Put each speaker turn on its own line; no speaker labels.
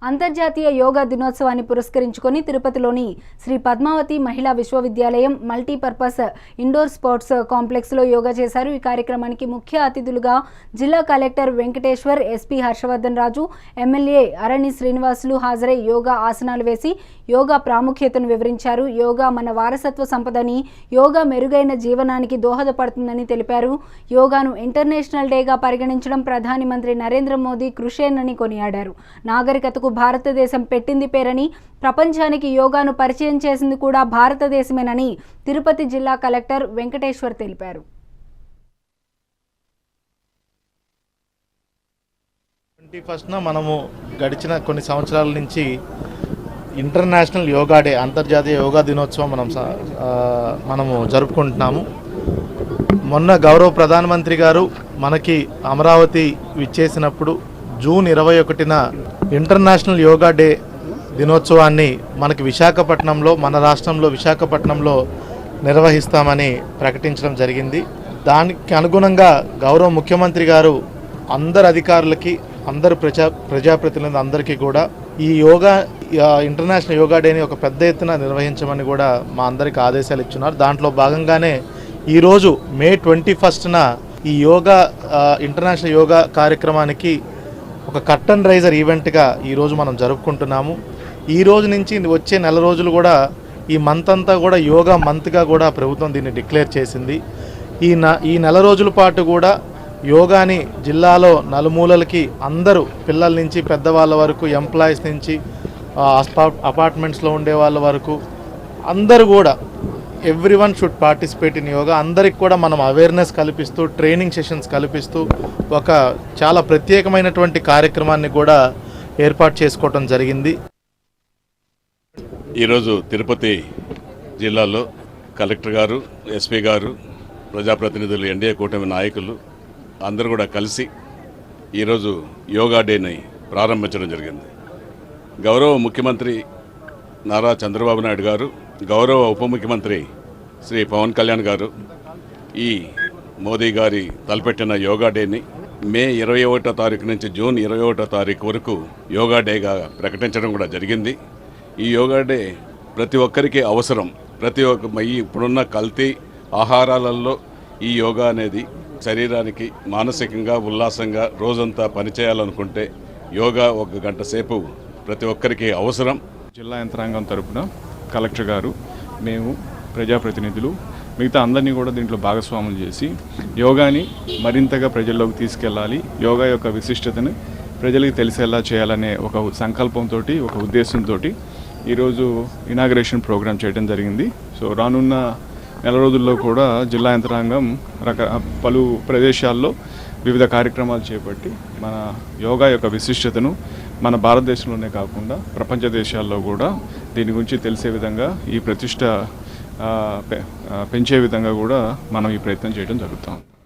అంతర్జాతీయ యోగా దినోత్సవాన్ని పురస్కరించుకొని తిరుపతిలోని శ్రీ పద్మావతి మహిళా విశ్వవిద్యాలయం మల్టీపర్పస్ ఇండోర్ స్పోర్ట్స్ కాంప్లెక్స్లో యోగా చేశారు. ఈ కార్యక్రమానికి ముఖ్య అతిథులుగా జిల్లా కలెక్టర్ వెంకటేశ్వర్, ఎస్పీ హర్షవర్ధన్ రాజు, ఎమ్మెల్యే అరణి శ్రీనివాసులు హాజరై యోగా ఆసనాలు వేసి యోగా ప్రాముఖ్యతను వివరించారు. యోగా మన వారసత్వ సంపదని, యోగా మెరుగైన జీవనానికి దోహదపడుతుందని తెలిపారు. యోగాను ఇంటర్నేషనల్ డేగా పరిగణించడం ప్రధాని మంత్రి నరేంద్ర మోదీ కృషేనని కొనియాడారు. నాగరికతకు భారతదేశం పెట్టింది పేరని, ప్రపంచానికి యోగాను పరిచయం చేసింది కూడా భారతదేశమేనని తిరుపతి జిల్లా కలెక్టర్ వెంకటేశ్వర్ తెలిపారు.
21న మనము గడిచిన కొన్ని సంవత్సరాల నుంచి ఇంటర్నేషనల్ యోగా డే, అంతర్జాతీయ యోగా దినోత్సవం మనము జరుపుకుంటున్నాము. మొన్న గౌరవ ప్రధానమంత్రి గారు మనకి అమరావతి విచ్చేసినప్పుడు జూన్ 21న ఇంటర్నేషనల్ యోగా డే దినోత్సవాన్ని మనకి విశాఖపట్నంలో, మన రాష్ట్రంలో విశాఖపట్నంలో నిర్వహిస్తామని ప్రకటించడం జరిగింది. దానికి అనుగుణంగా గౌరవ ముఖ్యమంత్రి గారు అందరు అధికారులకి, అందరు ప్రజాప్రతినిధులు అందరికీ కూడా ఈ ఇంటర్నేషనల్ యోగా డేని ఒక పెద్ద ఎత్తున నిర్వహించమని కూడా మా అందరికి ఆదేశాలు ఇచ్చున్నారు. దాంట్లో భాగంగానే ఈరోజు మే 21న ఈ ఇంటర్నేషనల్ యోగా కార్యక్రమానికి ఒక కర్టన్ రైజర్ ఈవెంట్గా ఈరోజు మనం జరుపుకుంటున్నాము. ఈ రోజు నుంచి వచ్చే నెల రోజులు కూడా ఈ మంత్ అంతా కూడా యోగా మంత్గా కూడా ప్రభుత్వం దీన్ని డిక్లేర్ చేసింది. ఈ నెల రోజుల పాటు కూడా యోగాని జిల్లాలో నలుమూలలకి అందరూ, పిల్లల నుంచి పెద్దవాళ్ళ వరకు, ఎంప్లాయీస్ నుంచి అపార్ట్మెంట్స్లో ఉండే వాళ్ళ వరకు అందరూ కూడా everyone should participate in yoga. అందరికి కూడా మనం అవేర్నెస్ కల్పిస్తూ, ట్రైనింగ్ సెషన్స్ కల్పిస్తూ ఒక చాలా ప్రత్యేకమైనటువంటి కార్యక్రమాన్ని కూడా ఏర్పాటు చేసుకోవడం జరిగింది.
ఈరోజు తిరుపతి జిల్లాలో కలెక్టర్ గారు, ఎస్పీ గారు, ప్రజాప్రతినిధులు, ఎన్డీఏ కూటమి నాయకులు అందరూ కూడా కలిసి ఈరోజు యోగా డేని ప్రారంభించడం జరిగింది. గౌరవ ముఖ్యమంత్రి నారా చంద్రబాబు నాయుడు గారు, గౌరవ ఉప ముఖ్యమంత్రి శ్రీ పవన్ కళ్యాణ్ గారు ఈ మోదీ గారి తలపెట్టిన యోగా డేని మే 21వ తారీఖు నుంచి జూన్ 21వ తారీఖు వరకు యోగా డేగా ప్రకటించడం కూడా జరిగింది. ఈ యోగా డే ప్రతి ఒక్కరికి అవసరం. ఇప్పుడున్న కల్తీ ఆహారాలలో ఈ యోగా అనేది శరీరానికి మానసికంగా ఉల్లాసంగా రోజంతా పనిచేయాలనుకుంటే యోగా 1 గంట సేపు ప్రతి ఒక్కరికి అవసరం.
జిల్లా యంత్రాంగం తరపున కలెక్టర్ గారు, మేము, ప్రజాప్రతినిధులు, మిగతా అందరినీ కూడా దీంట్లో భాగస్వాములు చేసి యోగాని మరింతగా ప్రజల్లోకి తీసుకెళ్ళాలి, యోగా యొక్క విశిష్టతను ప్రజలకు తెలిసేలా చేయాలనే ఒక సంకల్పంతో, ఒక ఉద్దేశంతో ఈరోజు ఇనాగరేషన్ ప్రోగ్రాం చేయడం జరిగింది. సో రానున్న నెల రోజుల్లో కూడా జిల్లా యంత్రాంగం పలు ప్రదేశాల్లో వివిధ కార్యక్రమాలు చేపట్టి మన యోగా యొక్క విశిష్టతను మన భారతదేశంలోనే కాకుండా ప్రపంచ దేశాల్లో కూడా దీని గురించి తెలిసే విధంగా, ఈ ప్రతిష్ట పెంచే విధంగా కూడా మనం ఈ ప్రయత్నం చేయడం జరుగుతాం.